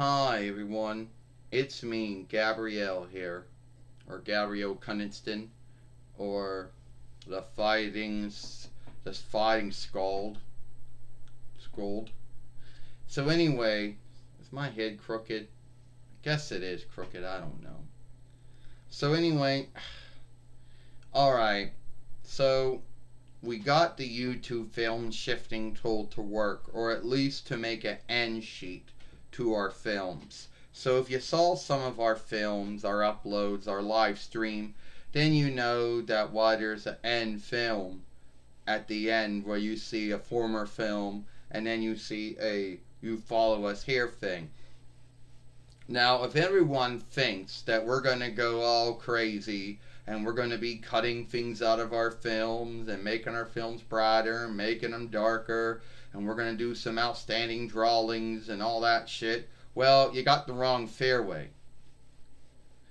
Hi everyone, it's me, Gabrielle here, or Gabrielle Cunningston, or the fighting, the fighting scold. So anyway, is my head crooked? I guess it is crooked. I don't know. So anyway, all right. So we got the YouTube film shifting tool to work, or at least to make an end sheet to our films. So if you saw some of our films, our uploads, our live stream, then you know that why there's an end film at the end where you see a former film and then you see a you follow us here thing. Now, if everyone thinks that we're going to go all crazy and we're going to be cutting things out of our films and making our films brighter and making them darker and we're going to do some outstanding drawings and all that shit, well, you got the wrong fairway.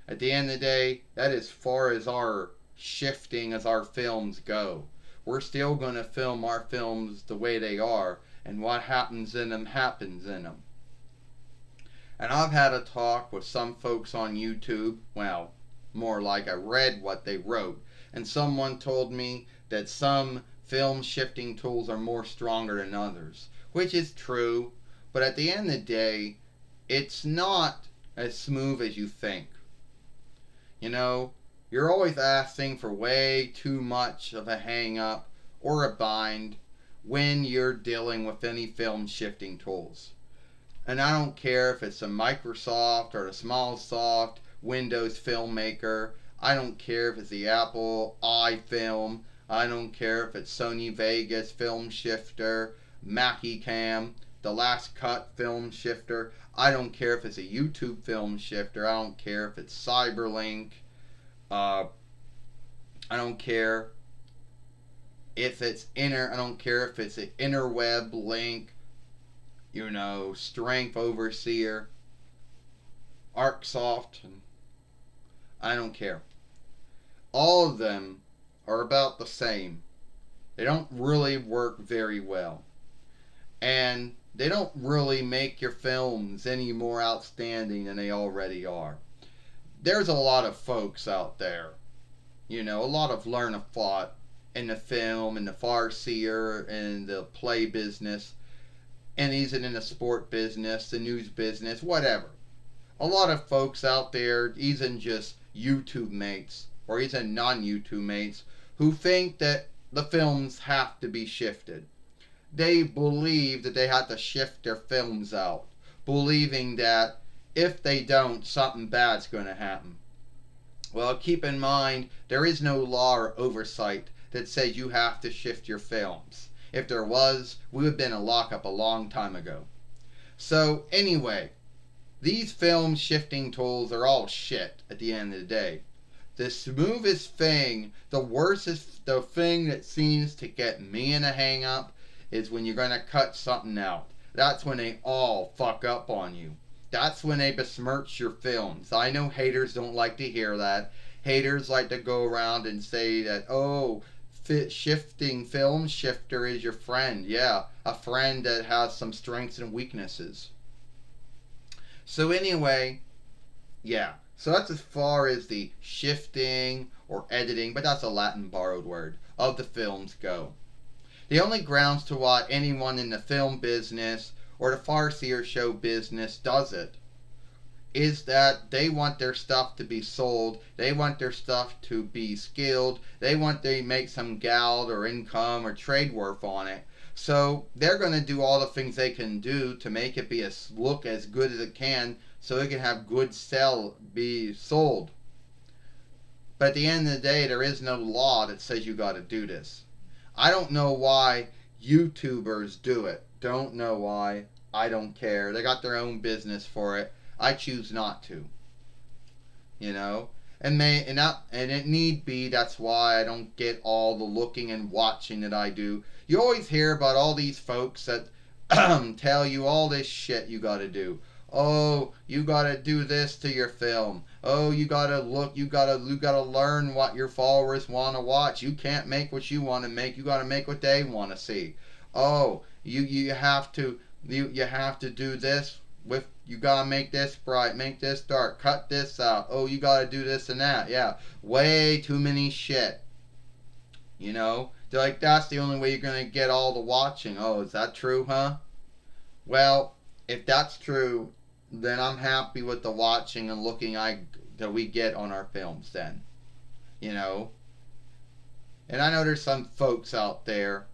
At the end of the day, that is as far as our shifting as our films go. We're still going to film our films the way they are, and what happens in them happens in them. And I've had a talk with some folks on YouTube, well, more like I read what they wrote, and someone told me that some film shifting tools are more stronger than others, which is true, but at the end of the day, it's not as smooth as you think. You know, you're always asking for way too much of a hang up or a bind when you're dealing with any film shifting tools. And I don't care if it's a Microsoft or a Smallsoft Windows Filmmaker. I don't care if it's the Apple iFilm. I don't care if it's Sony Vegas Film Shifter, Mackie-Cam, the Last Cut Film Shifter. I don't care if it's a YouTube Film Shifter. I don't care if it's Cyberlink. I don't care if it's I don't care if it's an interweb link. Strength Overseer, ArcSoft, and I don't care. All of them are about the same. They don't really work very well. And they don't really make your films any more outstanding than they already are. There's a lot of folks out there, a lot of learn of thought in the film, in the farseer, in the play business, and even in the sport business, the news business, whatever. A lot of folks out there, even just YouTube mates, or even non-YouTube mates, who think that the films have to be shifted. They believe that they have to shift their films out, believing that if they don't, something bad's going to happen. Well, keep in mind, there is no law or oversight that says you have to shift your films. If there was, we would have been in lockup a long time ago. So anyway, these film shifting tools are all shit at the end of the day. The smoothest thing, the thing that seems to get me in a hang up is when you're going to cut something out. That's when they all fuck up on you. That's when they besmirch your films. I know haters don't like to hear that. Haters like to go around and say that, oh, shifting film shifter is your friend. Yeah, a friend that has some strengths and weaknesses. So anyway, yeah. So that's as far as the shifting or editing, but that's a Latin borrowed word, of the films go. The only grounds to why anyone in the film business or the farseer show business does it is that they want their stuff to be sold, they want their stuff to be skilled, they want to make some gald or income or trade worth on it. So they're going to do all the things they can do to make it look as good as it can so it can have good be sold. But at the end of the day, there is no law that says you got to do this. I don't know why YouTubers do it. Don't know why. I don't care. They got their own business for it. I choose not to. And it need be. That's why I don't get all the looking and watching that I do. You always hear about all these folks that tell you all this shit you got to do. Oh, you got to do this to your film. Oh, you got to look. You got to learn what your followers want to watch. You can't make what you want to make. You got to make what they want to see. Oh, you have to do this. with you gotta make this bright, make this dark, cut this out. Oh, you gotta do this and that. Yeah, way too many shit. You know, they're like, that's the only way you're gonna get all the watching. Oh, is that true, huh? Well, if that's true, then I'm happy with the watching and looking that we get on our films. Then, you know, and I know there's some folks out there,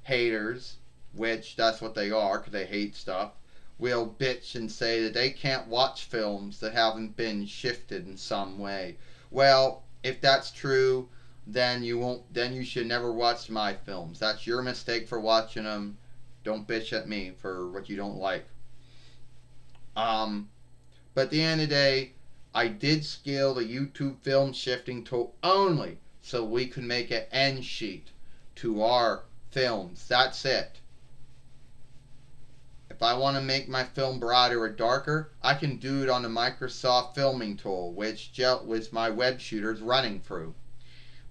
haters, which that's what they are, 'cause they hate stuff, will bitch and say that they can't watch films that haven't been shifted in some way. Well, if that's true, then you won't. Then you should never watch my films. That's your mistake for watching them. Don't bitch at me for what you don't like. Um, but at the end of the day, I did scale the YouTube film shifting tool only so we could make an end sheet to our films. That's it. If I want to make my film brighter or darker, I can do it on the Microsoft filming tool, which my web shooter's running through.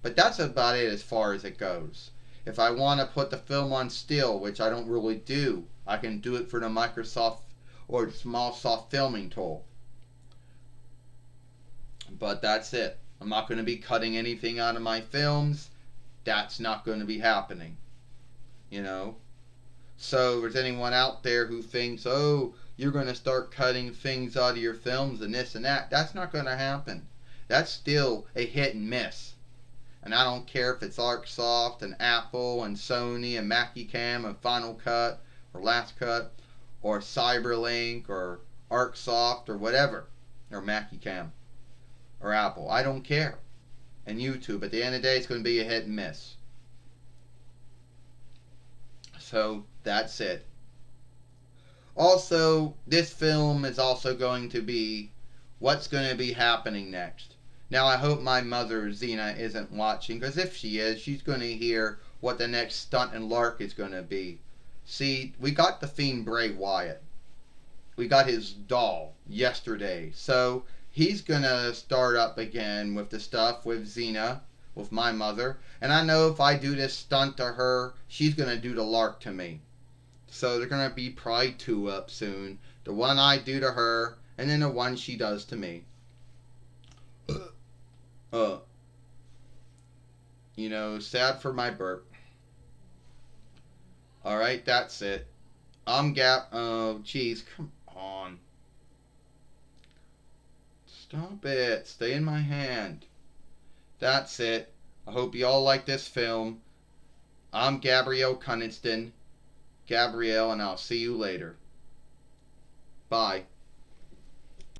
But that's about it as far as it goes. If I want to put the film on still, which I don't really do, I can do it for the Microsoft or the Smallsoft filming tool. But that's it. I'm not going to be cutting anything out of my films. That's not going to be happening. You know? So, if there's anyone out there who thinks, oh, you're going to start cutting things out of your films and this and that, that's not going to happen. That's still a hit and miss. And I don't care if it's ArcSoft and Apple and Sony and Macicam and Final Cut or Last Cut or Cyberlink or ArcSoft or whatever, or Macicam or Apple. I don't care. And YouTube, at the end of the day, it's going to be a hit and miss. So that's it. Also, this film is also going to be what's going to be happening next. Now, I hope my mother, Zena, isn't watching, because if she is, she's going to hear what the next stunt and lark is going to be. See, we got the Fiend Bray Wyatt. We got his doll yesterday. So, he's going to start up again with the stuff with Zena, with my mother. And I know if I do this stunt to her, she's going to do the lark to me. So, they're going to be probably two up soon. The one I do to her, and then the one she does to me. You know, sad for my burp. Alright, that's it. I'm Gap. Oh, jeez, come on. Stop it. Stay in my hand. That's it. I hope you all like this film. I'm Gabrielle Cunniston. Gabrielle, and I'll see you later. Bye.